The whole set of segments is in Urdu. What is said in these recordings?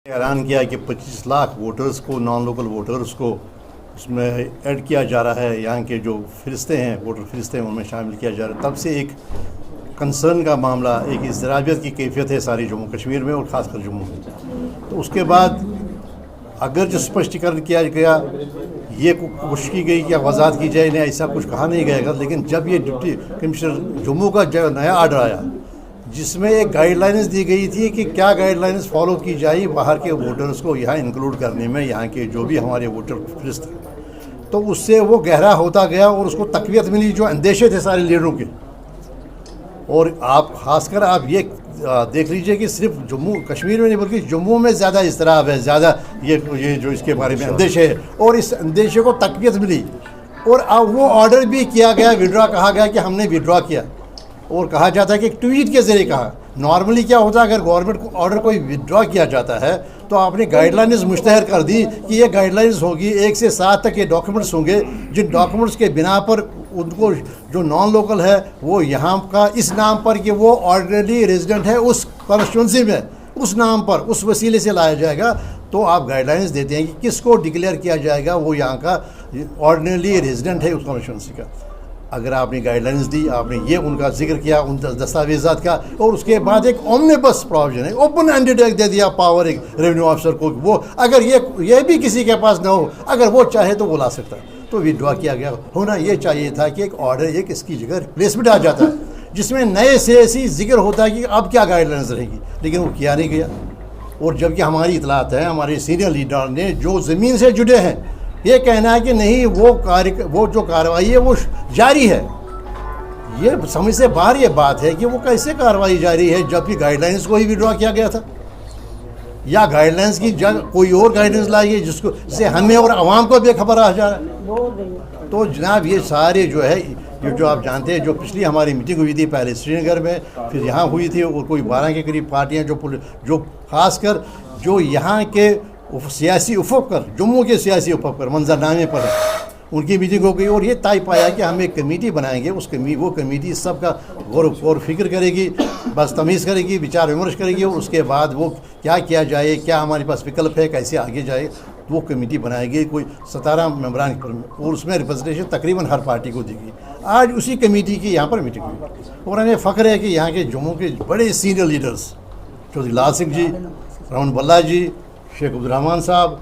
اعلان کیا کہ 25 لاکھ ووٹرز کو نان لوکل ووٹرز کو اس میں ایڈ کیا جا رہا ہے. یہاں کے جو فرشتے ہیں ووٹر فرشتے ہیں ان میں شامل کیا جا رہا ہے. تب سے ایک کنسرن کا معاملہ, ایک اضطرابیت کی کیفیت ہے ساری جموں کشمیر میں اور خاص کر جموں میں. تو اس کے بعد اگر جو اسپشٹیکرن کیا گیا, یہ کوشش کی گئی کہ وضاحت کی جائے, نہیں ایسا کچھ کہا نہیں گیا گا. لیکن جب یہ ڈپٹی کمشنر جموں کا جو نیا آرڈر آیا جس میں ایک گائیڈ لائنز دی گئی تھی کہ کیا گائیڈ لائنز فالو کی جائے باہر کے ووٹرز کو یہاں انکلوڈ کرنے میں, یہاں کے جو بھی ہمارے ووٹر فرسٹ, تو اس سے وہ گہرا ہوتا گیا اور اس کو تقویت ملی جو اندیشے تھے سارے لیڈروں کے. اور آپ خاص کر آپ یہ دیکھ لیجئے کہ صرف جموں کشمیر میں نہیں بلکہ جموں میں زیادہ اضطراب ہے, زیادہ یہ جو اس کے بارے میں اندیشے ہے, اور اس اندیشے کو تقویت ملی. اور اب وہ آرڈر بھی کیا گیا, وڈرا کہا گیا کہ ہم نے وڈرا کیا, اور کہا جاتا ہے کہ ایک ٹویٹ کے ذریعے کہا. نارملی کیا ہوتا ہے, اگر گورنمنٹ کو آرڈر کوئی ودرا کیا جاتا ہے تو آپ نے گائیڈ لائنز مشتہر کر دی کہ یہ گائیڈ لائنز ہوگی 1 سے 7 تک یہ ڈاکیومنٹس ہوں گے, جن ڈاکیومنٹس کے بنا پر ان کو جو نان لوکل ہے وہ یہاں کا اس نام پر کہ وہ آرڈنری ریزیڈنٹ ہے اس کانسٹیٹوئنسی میں, اس نام پر اس وسیلے سے لایا جائے گا. تو آپ گائیڈ لائنز دیتے ہیں کہ کس کو ڈکلیئر کیا جائے گا وہ یہاں کا آرڈنری ریزیڈنٹ ہے اس کانسٹیٹوئنسی کا. اگر آپ نے گائیڈ لائنز دی, آپ نے یہ ان کا ذکر کیا ان دستاویزات کا, اور اس کے بعد ایک اومنیبس پروویژن ہے, اوپن ہینڈیڈ دے دیا پاور ایک ریونیو آفیسر کو, وہ اگر یہ بھی کسی کے پاس نہ ہو, اگر وہ چاہے تو وہ لا سکتا ہے. تو وڈرا کیا گیا. ہونا یہ چاہیے تھا کہ ایک آرڈر, ایک اس کی جگہ ریپلیسمنٹ آ جاتا ہے جس میں نئے سے ایسی ذکر ہوتا ہے کہ اب کیا گائیڈ لائنز رہیں گی, لیکن وہ کیا نہیں گیا. اور جبکہ ہماری اطلاعات ہیں, ہمارے سینئر لیڈر نے جو زمین سے جڑے ہیں, یہ کہنا ہے کہ نہیں وہ جو کارروائی ہے وہ جاری ہے. یہ سمجھ سے باہر یہ بات ہے کہ وہ کیسے کارروائی جاری ہے جبکہ گائیڈ لائنز کو ہی وڈرا کیا گیا تھا, یا گائیڈ لائنز کی جگہ کوئی اور گائیڈ لائنز لائی ہے جس کو سے ہمیں اور عوام کو بے خبر آ جا رہا ہے. تو جناب یہ سارے جو ہے جو آپ جانتے ہیں, جو پچھلی ہماری میٹنگ ہوئی تھی پہلے سری نگر میں, پھر یہاں ہوئی تھی, اور کوئی 12 کے قریب پارٹیاں جو خاص کر جو یہاں کے سیاسی افق پر, جموں کے سیاسی افق پر منظرنامے پر ہے, ان کی میٹنگ ہو گئی. اور یہ طے پایا کہ ہم ایک کمیٹی بنائیں گے, وہ کمیٹی سب کا غور و فکر کرے گی, بس تمیز کرے گی, وچار ومرش کرے گی, اور اس کے بعد وہ کیا جائے, کیا ہمارے پاس وکلپ ہے, کیسے آگے جائے, وہ کمیٹی بنائے گی. کوئی 17 ممبران, اور اس میں ریپرزنٹیشن تقریباً ہر پارٹی کو دی گئی. آج اسی کمیٹی کی یہاں پر میٹنگ ہوئی, اور ہمیں فخر ہے کہ یہاں کے جموں کے بڑے سینئر لیڈرز چودھری لال سنگھ جی, رمن بلہ جی, شیخ عبدالرحمان صاحب,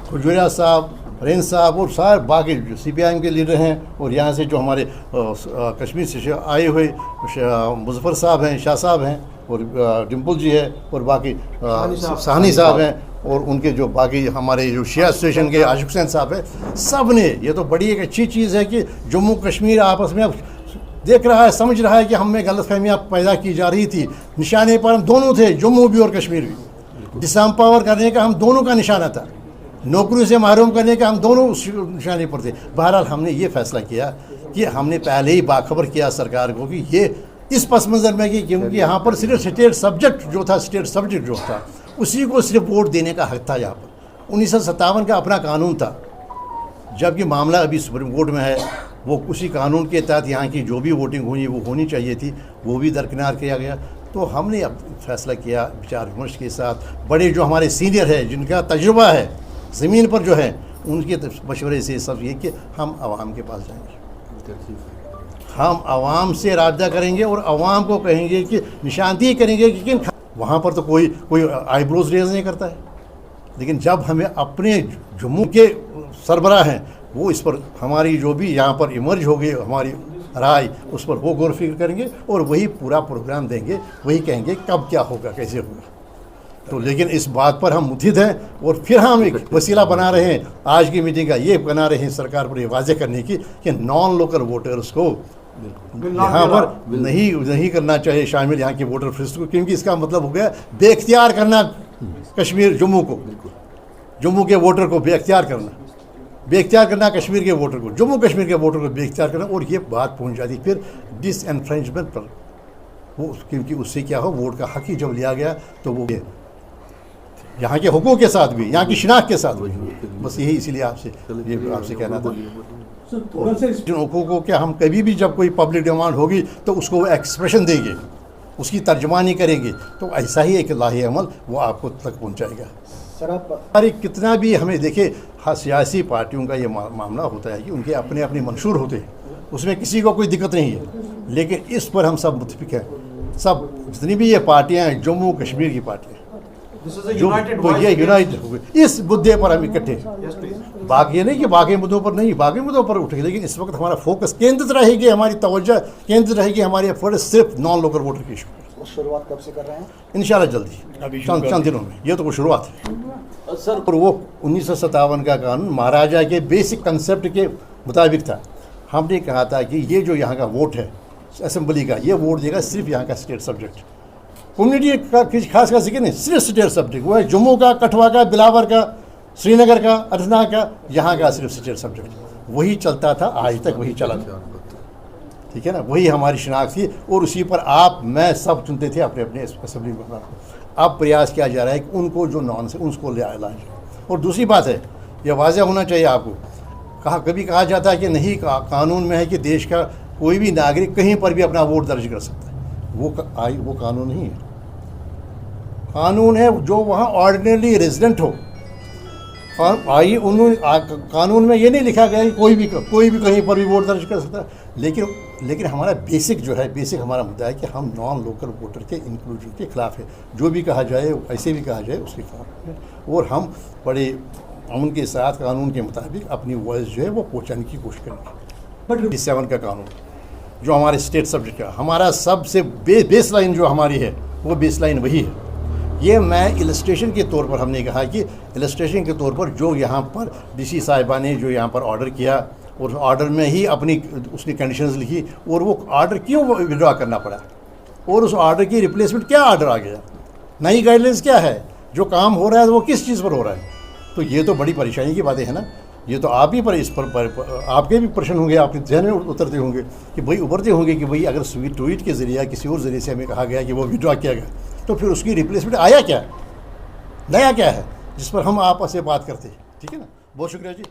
کھجوریا صاحب, رین صاحب, اور سارے باقی جو CPIM کے لیڈر ہیں, اور یہاں سے جو ہمارے کشمیر سے آئے ہوئے مظفر صاحب ہیں, شاہ صاحب ہیں, اور ڈمپل جی ہے, اور باقی سہانی صاحب ہیں, اور ان کے جو باقی ہمارے جو شیعہ ایسوسیشن کے عاشق حسین صاحب ہیں, سب نے, یہ تو بڑی ایک اچھی چیز ہے کہ جموں کشمیر آپس میں دیکھ رہا ہے, سمجھ رہا ہے کہ ہم میں غلط فہمیاں پیدا کی جا رہی تھی. نشانے پر ہم دونوں تھے, جموں بھی اور کشمیر بھی. ڈس امپاور کرنے کا ہم دونوں کا نشانہ تھا, نوکریوں سے محروم کرنے کا ہم دونوں نشانے پر تھے. بہرحال ہم نے یہ فیصلہ کیا کہ ہم نے پہلے ہی باخبر کیا سرکار کو کہ یہ اس پس منظر میں کہ کیونکہ یہاں پر صرف اسٹیٹ سبجیکٹ جو تھا اسی کو صرف ووٹ دینے کا حق تھا. یہاں پر 1957 کا اپنا قانون تھا, جبکہ معاملہ ابھی سپریم کورٹ میں ہے. وہ اسی قانون کے تحت یہاں کی جو بھی ووٹنگ ہوئی وہ ہونی چاہیے تھی, وہ بھی درکنار کیا گیا. تو ہم نے اب فیصلہ کیا وچار ومرش کے ساتھ, بڑے جو ہمارے سینئر ہیں جن کا تجربہ ہے زمین پر جو ہے, ان کے مشورے سے سب یہ کہ ہم عوام کے پاس جائیں گے, ہم عوام سے رابطہ کریں گے اور عوام کو کہیں گے کہ نشاندہی کریں گے کہ وہاں پر تو کوئی آئی بروز ریز نہیں کرتا ہے, لیکن جب ہمیں اپنے جموں کے سربراہ ہیں وہ اس پر ہماری جو بھی یہاں پر ایمرج ہوگی ہماری رائے, اس پر وہ غور و فکر کریں گے اور وہی پورا پروگرام دیں گے, وہی کہیں گے کب کیا ہوگا, کیسے ہوگا. تو لیکن اس بات پر ہم متحد ہیں, اور پھر ہم ایک وسیلہ بنا رہے ہیں آج کی میٹنگ کا, یہ بنا رہے ہیں سرکار پر یہ واضح کرنے کی کہ نان لوکل ووٹرز کو یہاں پر نہیں کرنا چاہیے شامل, یہاں کے ووٹر فرسٹ کو, کیونکہ اس کا مطلب ہو گیا بے اختیار کرنا کشمیر جموں کو, جموں کے ووٹر کو بے اختیار کرنا کشمیر کے ووٹر کو, جموں کشمیر کے ووٹر کو بے اختیار کرنا. اور یہ بات پہنچ جاتی پھر ڈس انفرینچمنٹ پر, وہ کیونکہ اس سے کیا ہو, ووٹ کا حق ہی جب لیا گیا تو وہ یہاں کے حقوق کے ساتھ بھی, یہاں کی شناخت کے ساتھ بھی. بس یہی اسی لیے آپ سے کہنا تھا جن حقوقوں کے ہم کبھی بھی جب کوئی پبلک ڈیمانڈ ہوگی تو اس کو وہ ایکسپریشن دیں گے, اس کی ترجمانی کریں گے, تو ایسا ہی ایک لاہی عمل وہ آپ کو تک پہنچائے گا. سر آپ ہماری کتنا بھی ہمیں دیکھے سیاسی پارٹیوں کا یہ معاملہ ہوتا ہے کہ ان کے اپنے اپنے منشور ہوتے ہیں، اس میں کسی کو کوئی دقت نہیں ہے، لیکن اس پر ہم سب متفق ہیں، سب جتنی بھی یہ پارٹیاں ہیں جموں کشمیر کی پارٹیاں جو تو یہ یونائٹڈ ہوئے اس مدعے پر ہم اکٹھے ہیں، باقی یہ نہیں کہ باقی مدعوں پر نہیں، باقی مدعوں پر اٹھے، لیکن اس وقت ہمارا فوکس کیندرت رہے گی، ہماری توجہ کیندرت رہے گی، ہماری ایفرٹ صرف نان لوکل ووٹر کی ایشو پر۔ شروعات کب سے کر رہے ہیں؟ انشاءاللہ جلدی چند دنوں میں، یہ تو وہ شروعات ہے سر۔ اور وہ 1957 کا قانون مہاراجا کے بیسک کنسیپٹ کے مطابق تھا، ہم نے کہا تھا کہ یہ جو یہاں کا ووٹ ہے اسمبلی کا، یہ ووٹ دے گا صرف یہاں کا اسٹیٹ سبجیکٹ، کمیونٹی کا کسی خاص کا ذکر نہیں، صرف اسٹیٹ سبجیکٹ، وہ ہے جموں کا، کٹھوا کا، بلاور کا، سری نگر کا، اننت ناگ کا، یہاں کا صرف اسٹیٹ سبجیکٹ وہی چلتا تھا، آج تک وہی چلا تھا، ٹھیک ہے نا، وہی ہماری شناخت تھی، اور اسی پر آپ میں سب چنتے تھے اپنے اپنے اسمبلی ممبران کو۔ اب پریاس کیا جا رہا ہے کہ ان کو جو نان سے اس کو لے آیا جائے۔ اور دوسری بات ہے، یہ واضح ہونا چاہیے آپ کو، کبھی کہا جاتا ہے کہ نہیں قانون میں ہے کہ دیش کا کوئی بھی ناگرک کہیں پر بھی اپنا ووٹ درج کر سکتا ہے، وہ قانون نہیں ہے، قانون ہے جو وہاں آرڈینرلی ریزیڈنٹ ہو۔ قانون میں یہ نہیں لکھا گیا کہ کوئی بھی کہیں پر بھی ووٹ درج کر سکتا ہے، لیکن ہمارا بیسک جو ہے، بیسک ہمارا مدعا ہے کہ ہم نان لوکل ووٹر کے انکلوژن کے خلاف ہے، جو بھی کہا جائے ایسے بھی کہا جائے اس کے خلاف ہے، اور ہم بڑے امن کے ساتھ قانون کے مطابق اپنی وائس جو ہے وہ پہنچانے کی کوشش کریں گے۔ 27 کا قانون جو ہمارے اسٹیٹ سبجیکٹ کا، ہمارا سب سے بیس لائن جو ہماری ہے وہ بیس لائن وہی ہے۔ یہ میں السٹریشن کے طور پر ہم نے کہا کہ السٹریشن کے طور پر جو یہاں پر ڈی سی صاحبہ نے جو یہاں پر آرڈر کیا، اور آرڈر میں ہی اس نے کنڈیشنز لکھی، اور وہ آرڈر کیوں وڈرا کرنا پڑا، اور اس آرڈر کی ریپلیسمنٹ کیا آرڈر آ گیا، نئی گائیڈ لائنس کیا ہے، جو کام ہو رہا ہے وہ کس چیز پر ہو رہا ہے۔ تو یہ تو بڑی پریشانی کی باتیں ہیں نا، یہ تو آپ ہی پر اس پر آپ کے بھی پرشن ہوں گے، آپ کے ذہن میں اترتے ہوں گے کہ بھائی ابھرتے ہوں گے کہ بھائی اگر ٹویٹ کے ذریعے کسی اور ذریعے سے ہمیں کہا گیا کہ وہ وڈرا کیا گیا، تو پھر اس کی ریپلیسمنٹ آیا کیا، نیا کیا ہے، جس پر ہم آپس سے بات کرتے ہیں۔ ٹھیک ہے نا، بہت شکریہ جی۔